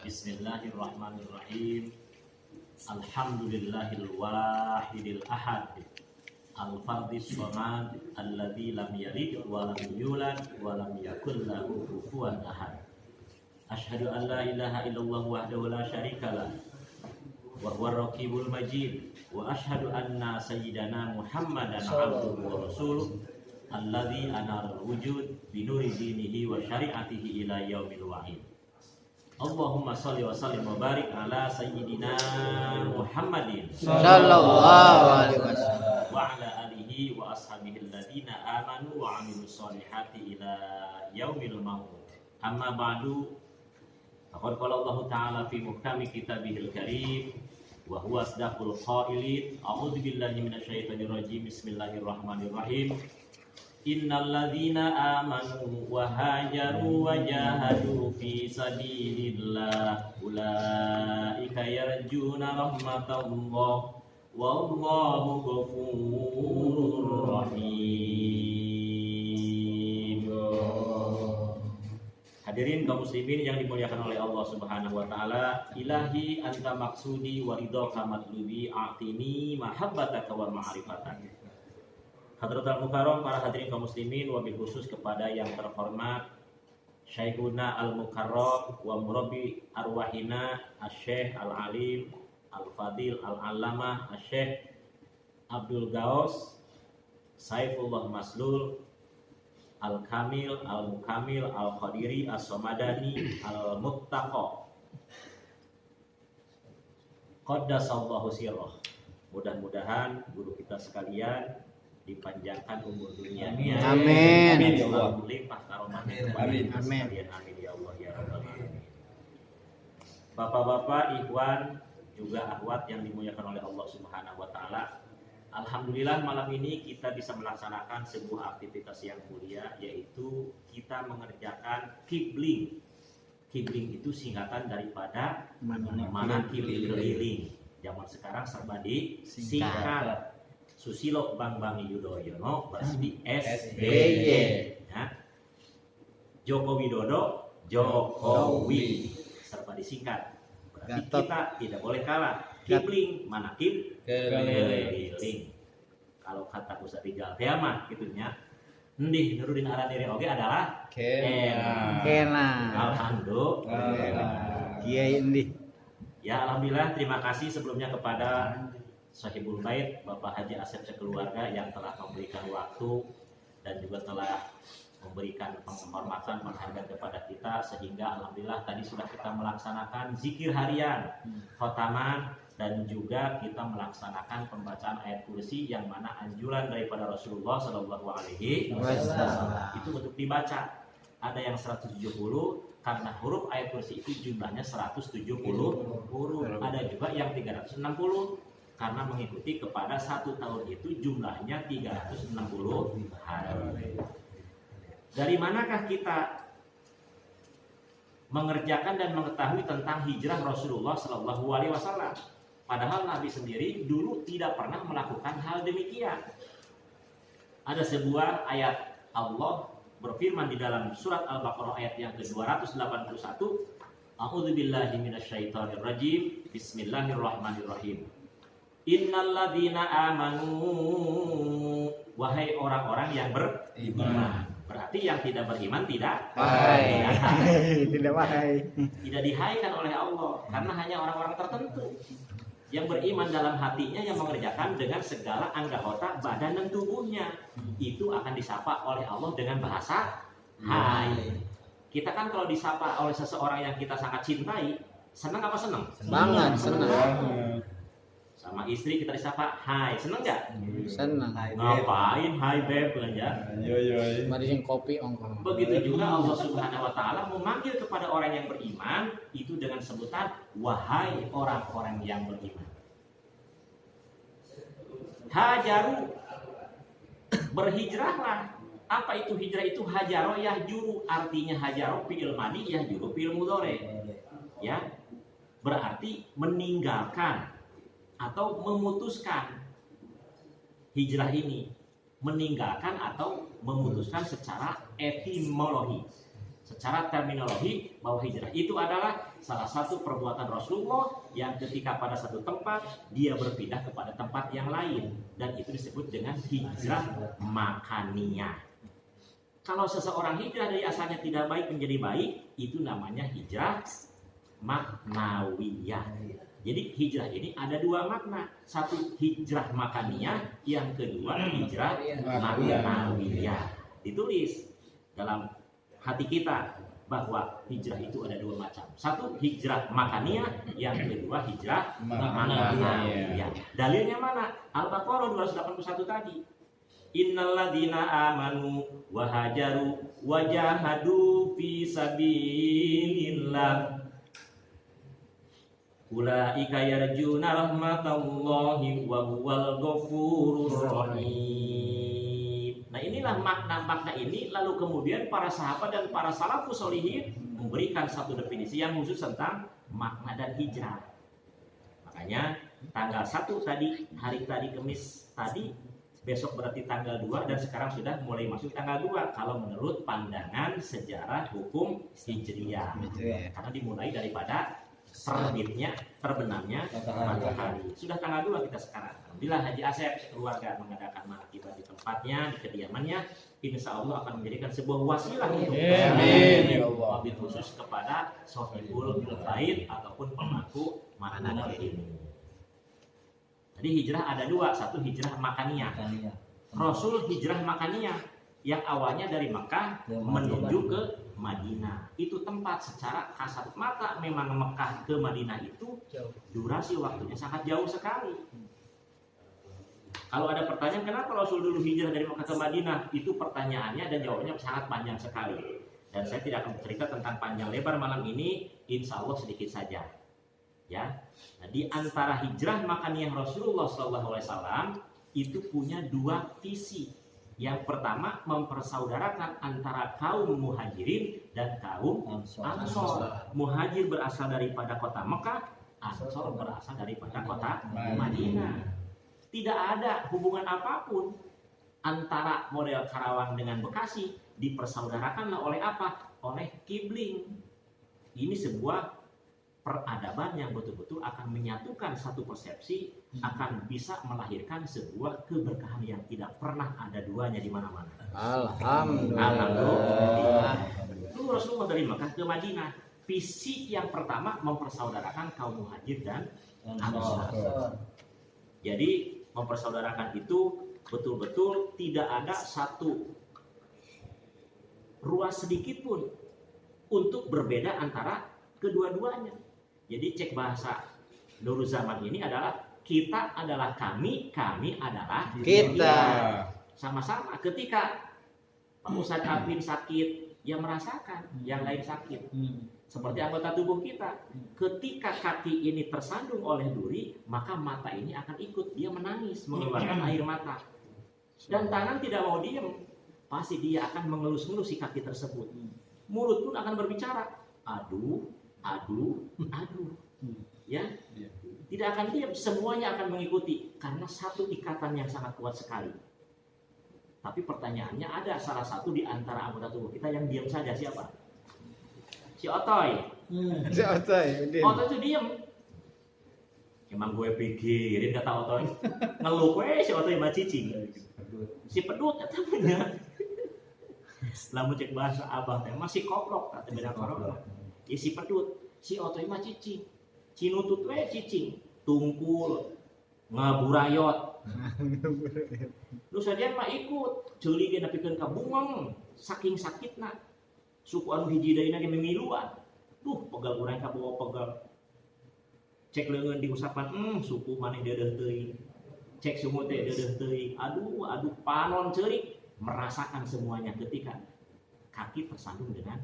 Bismillahirrahmanirrahim. Alhamdulillahil wahidil ahad, al-fardis samad, alladzi lam yalid wa lam yulad wa lam yakul lahu kufuwan ahad. Asyhadu an la ilaha illallah wahdahu la syarikalah wa huwa raqibul majid wa asyhadu anna sayyidana Muhammadan abduhu wa rasuluh alladzi anara al-wujud bi nuri dinihi wa syari'atihi ila yaumil wa'id. Allahumma sholli wa sallim wa barik ala sayyidina Muhammadin sallallahu alaihi wasallam wa ala alihi wa ashabihi alladziina amanu wa 'amilus sholihati ila yaumil maut. Amma ba'du, faqad qala Allah ta'ala fi muhkami kitabihil karim wa huwa asdaqul qailin. A'udzu billahi minasyaitonir rajim. Bismillahirrahmanirrahim. Innal ladzina amanu wa hajaru wa jahadu fi sabilillah ulaika yarjuna rahmatallah wallahu ghafurur rahim. Hadirin kaum muslimin yang dimuliakan oleh Allah Subhanahu wa taala, ilahi anta maksudi wa ridha matlubi a'tini mahabbataka wa ma'rifataka. Hadratul Mukarram, para hadirin kaum muslimin, wabil khusus kepada yang terhormat Syekhuna Al-Mukarram wa murabbi arwahina Asy-Syaikh Al-Alim Al-Fadil Al-Allamah Asy-Syaikh Abdul Gaus Saifullah Maslul Al-Kamil Al-Mukamil Al-Qadiri As-Somadani Al-Muttaqa Qaddasallahu sirrah. Mudah-mudahan guru kita sekalian dipanjangkan umur dunianya. Amin. Allah melimpah karomahnya kepada kita sekalian. Amin ya Allah ya Rabbal alamin. Bapak-bapak, ikhwan, juga akhwat yang dimuliakan oleh Allah Subhanahu wa taala. Alhamdulillah malam ini kita bisa melaksanakan sebuah aktivitas yang mulia, yaitu kita mengerjakan kibling. Kibling itu singkatan daripada manakib keliling. Zaman sekarang serba disingkat. Susilo Bambang Yudhoyono Basbi SBY, ya. Joko Widodo Jokowi, serba disingkat. Berarti kita tidak boleh kalah. Kibling manakib keliling. Kalau kata Ustaz Rijal Tiamah gitunya, ndih nurudin aranire oge adalah kena. Alhamdulillah. Kiai ndih. Ya alhamdulillah, terima kasih sebelumnya kepada Sahibul Bait Bapak Haji Asep sekeluarga yang telah memberikan waktu dan juga telah memberikan penghormatan penghargaan kepada kita, sehingga alhamdulillah tadi sudah kita melaksanakan zikir harian khotaman dan juga kita melaksanakan pembacaan ayat kursi yang mana anjuran daripada Rasulullah Shallallahu Alaihi Wasallam itu untuk dibaca. Ada yang 170 karena huruf ayat kursi itu jumlahnya 170 huruf, ada juga yang 360 karena mengikuti kepada 1 tahun itu jumlahnya 360 hari. Dari manakah kita mengerjakan dan mengetahui tentang hijrah Rasulullah Shallallahu Alaihi Wasallam? Padahal Nabi sendiri dulu tidak pernah melakukan hal demikian. Ada sebuah ayat Allah berfirman di dalam surat Al-Baqarah ayat yang ke-281, A'udzubillahi minasyaitonirrajim. Bismillahirrahmanirrahim. Innalladzina amanu, wahai orang-orang yang beriman. Berarti yang tidak beriman tidak wahai. Tidak dihaikan oleh Allah, karena hanya orang-orang tertentu yang beriman dalam hatinya, yang mengerjakan dengan segala anggota badan dan tubuhnya. Itu akan disapa oleh Allah dengan bahasa hai. Kita kan kalau disapa oleh seseorang yang kita sangat cintai, senang apa senang? Banget senang. Sama istri kita disapa hai, seneng nggak? Senang. Ngapain hai beb ya? Mari sing kopi ongkong. Begitu juga Allah Subhanahu wa taala memanggil kepada orang yang beriman itu dengan sebutan wahai orang-orang yang beriman. Hajaru, berhijrahlah. Apa itu hijrah? Itu hajaro yahjuru, artinya hajaro fi'il madi, yahjuru fi'il mudhari. Ya. Berarti meninggalkan atau memutuskan. Hijrah ini meninggalkan atau memutuskan secara etimologi, secara terminologi, bahwa hijrah itu adalah salah satu perbuatan Rasulullah yang ketika pada satu tempat dia berpindah kepada tempat yang lain, dan itu disebut dengan hijrah makaniyah. Kalau seseorang hijrah dari asalnya tidak baik menjadi baik, itu namanya hijrah maknawiyah. Jadi hijrah ini ada dua makna, satu hijrah makaniyah, yang kedua hijrah maknawiyah. Ditulis dalam hati kita bahwa hijrah itu ada dua macam. Satu hijrah makaniyah, yang kedua hijrah maknawiyah. Dalilnya mana? Al-Baqarah 281 tadi. Innalladzina amanu wa hajaru wa jahadu fi sabilillah ulaika yarjuna rahmatallahi wa huwal ghafurur rahim. Nah, inilah makna-makna ini, lalu kemudian para sahabat dan para salafus sholihin memberikan satu definisi yang khusus tentang makna dan hijrah. Makanya tanggal 1 tadi, hari tadi Kamis tadi, besok berarti tanggal 2, dan sekarang sudah mulai masuk tanggal 2 kalau menurut pandangan sejarah hukum Hijriyah. Karena dimulai daripada terbenamnya matahari. Sudah tanggal 2 kita sekarang. Alhamdulillah Haji Asep sekeluarga mengadakan mahkibah di tempatnya, di kediamannya. Insya Allah akan menjadikan sebuah wasilah untuk wabil khusus kepada Sohibul Bait ataupun pemangku makna ini. Jadi hijrah ada dua, satu hijrah makaniyah. Rasul hijrah makaniyah yang awalnya dari Mekah menuju ke Madinah. Itu tempat secara kasat mata memang Mekah ke Madinah itu durasi waktunya sangat jauh sekali. Kalau ada pertanyaan kenapa Rasul dulu hijrah dari Mekah ke Madinah, itu pertanyaannya dan jawabannya sangat panjang sekali. Dan saya tidak akan bercerita tentang panjang lebar malam ini, insya Allah sedikit saja. Ya, nah, di antara hijrah makaniyah Rasulullah SAW itu punya dua visi. Yang pertama mempersaudarakan antara kaum muhajirin dan kaum ansor. Muhajir berasal daripada kota Mekah, ansor berasal daripada kota Madinah. Tidak ada hubungan apapun antara model Karawang dengan Bekasi. Dipersaudarakanlah oleh apa? Oleh kibling. Ini sebuah peradaban yang betul-betul akan menyatukan satu persepsi, akan bisa melahirkan sebuah keberkahan yang tidak pernah ada duanya di mana-mana. Alhamdulillah. Itu Rasulullah dari Mekah ke Madinah. Visi yang pertama mempersaudarakan kaum muhajir dan ansor. Jadi mempersaudarakan itu betul-betul tidak ada satu ruas sedikit pun untuk berbeda antara kedua-duanya. Jadi cek bahasa Nurul Zaman ini adalah kita adalah kami, kami adalah kita. Sama-sama. Ketika Pak Ustadz Afin sakit, yang merasakan, yang lain sakit. Seperti anggota tubuh kita. Ketika kaki ini tersandung oleh duri, maka mata ini akan ikut. Dia menangis, mengeluarkan air mata. Dan tangan tidak mau diam. Pasti dia akan mengelus-ngelus si kaki tersebut. Mulut pun akan berbicara. Aduh, aduh, aduh. Ya, tidak akan diam. Semuanya akan mengikuti. Karena satu ikatan yang sangat kuat sekali. Tapi pertanyaannya ada salah satu di antara anggota tubuh kita yang diam saja. Siapa? Si Otoy. Si Otoy. Otoy itu diem. Emang gue pikirin kata Otoy. Ngeluh gue si Otoy mah cicing. Si pedut kata punya. Lamun cek bahasa abah teh masih koprok kata beda koprok. Ya si pedut, si Otoy mah cicing. Cinutut we cicing. Tungkul. Ngaburayot. Lu saja mah ikut. Ceuli ge nepikeun ka bungeng saking sakitna. Suku anu hiji deuna ge memiluan. Duh, pegal urang ka bawa pegal. Cek leungeun diusapan, suku maneh deudeuh teuing. Cek sumut teh deudeuh teuing. Aduh, panon ceurik. Merasakan semuanya ketika kaki tersandung dengan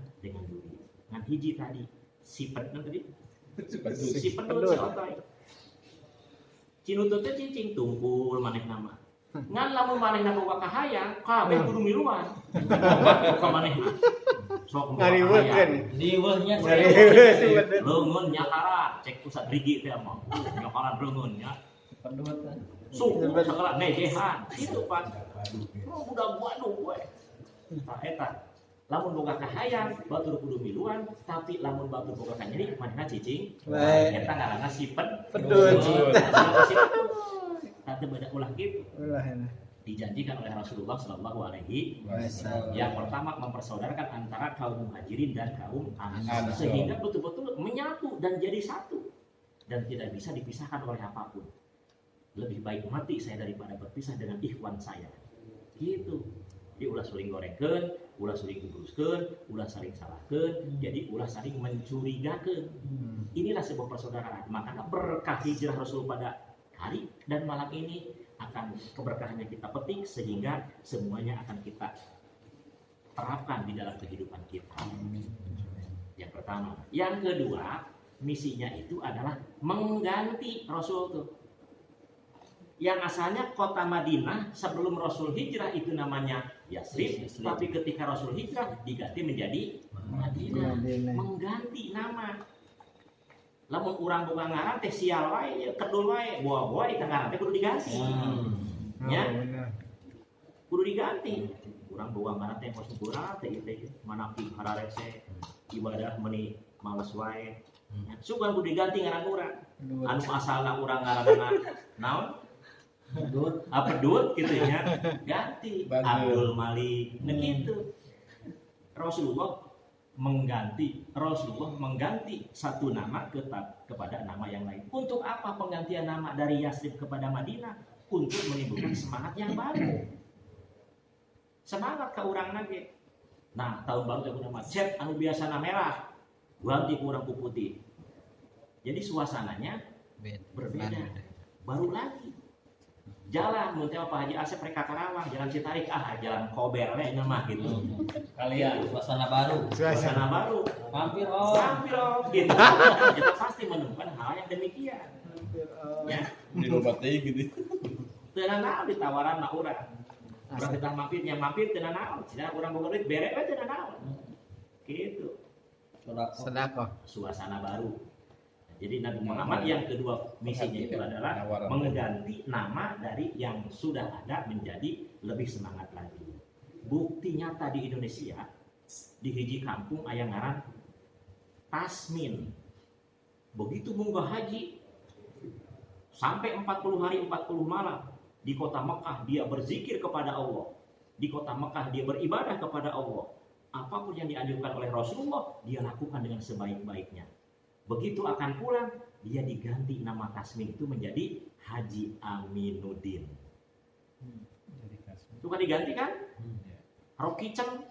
duri. Ngan hiji tadi, si pedut tadi. Si pedut si Otoy. Cinutut teh cicing tungkul maneh nama. Ngan lamun manehna boga kahayang, kabeh kudu miluan. Boga manehna. Sok ngariweukeun. Diweuhnya leungeun nyakaran, cek pusat rigi teh mah. Nyakaran leungeun nya. Pedut. Suku segala nejehan. Itu Pak. Budak waduh we. Tah eta Lamun boga kahayang batur kudu miluan, tapi lamun batur boga kanyeri manehna cicing. Baik. Eta ngaranna si Pedut. Tante beda ulah gitu. Ulah enak. Dijanjikan oleh Rasulullah Shallallahu Alaihi Wasallam. yang pertama mempersaudarakan antara kaum muhajirin dan kaum ansor Ansor. sehingga betul-betul menyatu dan jadi satu dan tidak bisa dipisahkan oleh apapun. Lebih baik mati saya daripada berpisah dengan ikhwan saya. Gitu. Jadi ulah saling gorengkeun, ulah saling guguskeun, ulah saling salahkeun, jadi ulah saling mencurigakeun. Inilah sebuah persaudaraan. Makanya berkah hijrah Rasul pada hari dan malam ini akan keberkahannya kita petik sehingga semuanya akan kita terapkan di dalam kehidupan kita. Yang pertama, yang kedua, misinya itu adalah mengganti Rasul tuh. Yang asalnya kota Madinah sebelum Rasul hijrah itu namanya Yasrib, tapi ketika Rasul hijrah diganti menjadi Madinah, mengganti nama. Lamun urang boga ngaran teh sial wae, kedul wae, boa-boa itu ngaran teh kudu diganti. Ya, kudu diganti. Urang boga ngaran teh mos kurang teh ieu manapih hararese ibadah meuni males wae. Sugan kudu diganti ngaran urang. Anu asalna urang ngaranna naon? Pedut gitu ya. Ganti Abdul Malik. Nah gitu. Rasulullah mengganti satu nama kepada nama yang lain. Untuk apa penggantian nama dari Yasrib kepada Madinah? Untuk menimbulkan semangat yang baru. Semangat ke urang nage. Nah, tahun baru teh nama cet anu biasana merah, ganti ku urang ku putih. Jadi suasananya berbeda. Baru lagi. Jalan mun teh Pak Haji Asep rek ka Karawang, jalan Citarik jalan Kober we mah gitu. Kalian suasana baru. Suasana baru. Mampir Gitu. Kita pasti menemukan hal yang demikian. Ya. Di loba teh gitu. Teu naon ditawaran na urang. Urang kita mampir teu naon. Cenah urang boga duit bere we teu naon. Gitu. Sedekah. Suasana baru. Jadi Nabi Muhammad yang kedua misinya itu adalah mengganti nama dari yang sudah ada menjadi lebih semangat lagi. Bukti nyata di Indonesia di hiji kampung aya ngaran Tasmin. Begitu munggah haji sampai 40 hari 40 malam di kota Mekah dia berzikir kepada Allah. Di kota Mekah dia beribadah kepada Allah. Apapun yang dianjurkan oleh Rasulullah dia lakukan dengan sebaik-baiknya. Begitu akan pulang, dia diganti nama Tasmin itu menjadi Haji Aminuddin. Itu kan diganti kan? Rocky Ceng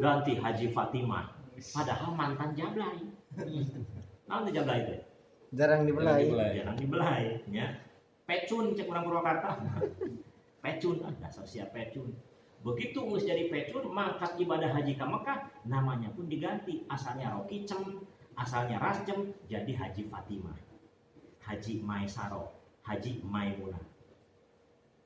ganti Haji Fatimah. Padahal mantan jablay. Nah, jablay itu? Jarang dibelai. Jarang dibelai. Ya. Pecun cek orang Purwakarta. Pecun, dasar siap pecun. Begitu ngurus jadi pecun, mangkat ibadah haji ke Mekah, namanya pun diganti. Asalnya Rocky Ceng, asalnya Rasjem, jadi Haji Fatimah, Haji Maisaro, Haji Maimunah.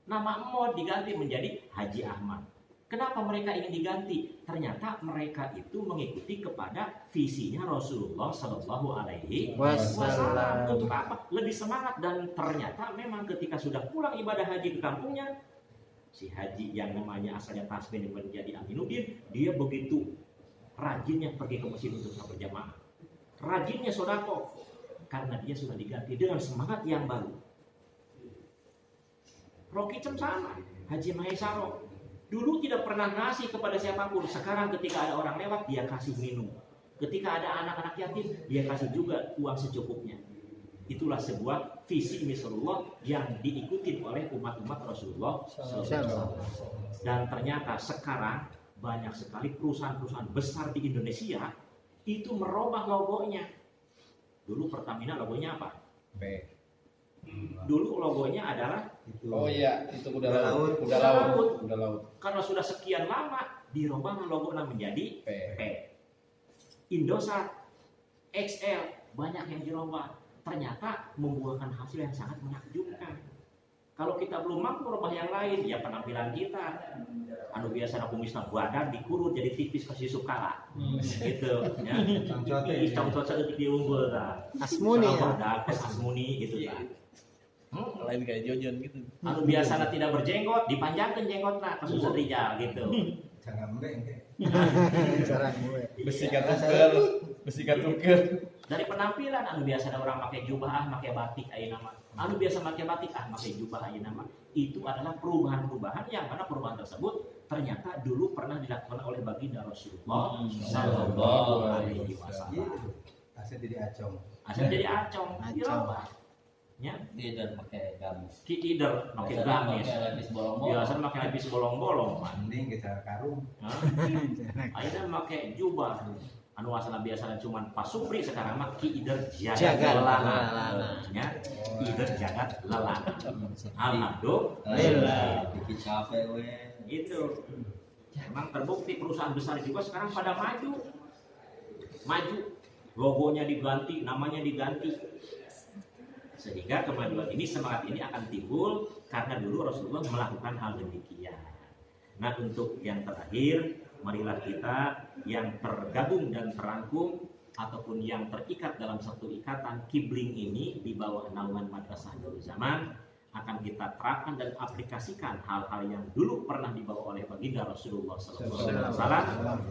Nama mau diganti menjadi Haji Ahmad. Kenapa mereka ingin diganti? Ternyata mereka itu mengikuti kepada visinya Rasulullah Shallallahu Alaihi Wasallam. Untuk apa? Lebih semangat dan ternyata memang ketika sudah pulang ibadah haji ke kampungnya, si haji yang namanya asalnya Tasmin menjadi Aminuddin, dia begitu rajinnya pergi ke masjid untuk sholat berjamaah. Rajinnya sodako karena dia sudah diganti dengan semangat yang baru. Rocky Cem sama, Haji Maisaro dulu tidak pernah ngasih kepada siapapun. Sekarang ketika ada orang lewat dia kasih minum. Ketika ada anak-anak yatim dia kasih juga uang secukupnya. Itulah sebuah visi Rasulullah yang diikuti oleh umat-umat Rasulullah. Dan ternyata sekarang banyak sekali perusahaan-perusahaan besar di Indonesia itu merubah logonya. Dulu Pertamina logonya apa? P. Dulu logonya adalah itu kuda laut. Karena sudah sekian lama dirubah logonya menjadi P. Indosat, XL banyak yang dirubah. Ternyata membuahkan hasil yang sangat menakjubkan. Kalau kita belum mampu merubah yang lain, ya penampilan kita. Anu biasa kumisna badan dikurut jadi tipis kasih sukala. Gitu ya. Congcot saeutik di unggul tah. Asmuni ya. Asmuni gitu tah. Lain kayak Jojon gitu. Anu biasanya tidak berjenggot, dipanjangkan jenggotna ke Susan Rijal gitu. Sarang gue. Besi katuker. Dari penampilan anu biasa ada orang pakai jubah, pakai batik ayeuna mah. Anu biasa pakai batik, pakai jubah ayeuna mah. Itu adalah perubahan-perubahan yang mana perubahan tersebut ternyata dulu pernah dilakukan oleh baginda Rasulullah sallallahu alaihi wasallam. Asal jadi acong. Asal jadi acong. Ya, Tidak pakai gamis. kider pakai gamis. Lapis bolong-bolong. Biasa pakai lapis bolong-bolong, man. Mending kita karung. Ayeuna pakai jubah. Anu asana biasanya cuman pasupri sekarang mah kider Jagat jagat lelana. nya kider jagat lelana. Alhamdulillah. Bikin capek we. Itu emang terbukti perusahaan besar juga sekarang pada maju logonya diganti, namanya diganti, sehingga kemajuan ini, semangat ini akan timbul karena dulu Rasulullah melakukan hal demikian. Nah, untuk yang terakhir, marilah kita yang tergabung dan terangkum ataupun yang terikat dalam satu ikatan kibling ini di bawah naungan Madrasah Nurul Zaman akan kita terapkan dan aplikasikan hal-hal yang dulu pernah dibawa oleh baginda Rasulullah SAW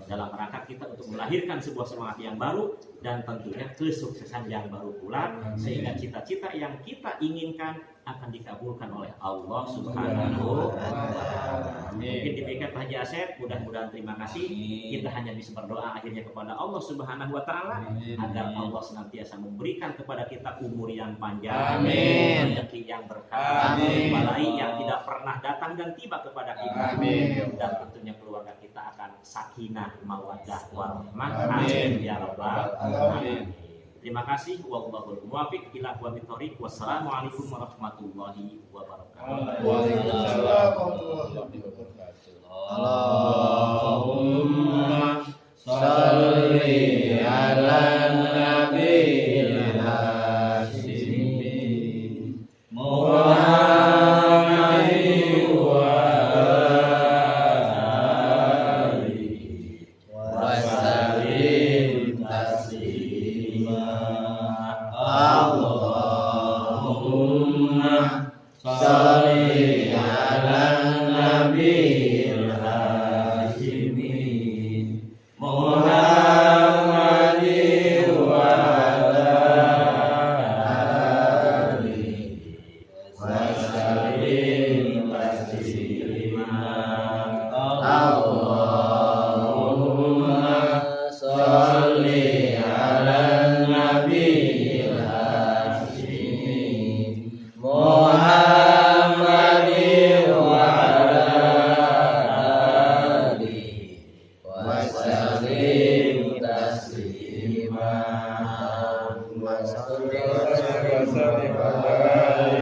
dalam rangka kita untuk melahirkan sebuah semangat yang baru dan tentunya kesuksesan yang baru pula, sehingga cita-cita yang kita inginkan akan dikabulkan oleh Allah Subhanahu wa Ta'ala. Mungkin demikian Pak Haji Asep, mudah-mudahan terima kasih. Kita hanya bisa berdoa akhirnya kepada Allah Subhanahu wa Ta'ala agar Allah senantiasa memberikan kepada kita umur yang panjang, rezeki yang berkah, balai yang tidak pernah datang dan tiba kepada kita, dan tentunya keluarga kita akan sakinah, mawaddah, warahmah. Amin ya rabbal alamin. Terima kasih. Wallahul muwaffiq ila aqwamit thoriq. Wassalamualaikum warahmatullahi wabarakatuh. Waalaikumsalam warahmatullahi wabarakatuh. Allahumma sholli ala nabiyil hashimi Muhammadin wa alihi wa sallim taslima. Allahumma sholli ala nabiyil hashimi Muhammadin wa alihi wa sallim taslima. Allahumma sholli ala nabiyil hashimi Muhammadin wa alihi wa sallim taslima. Allahumma sholli ala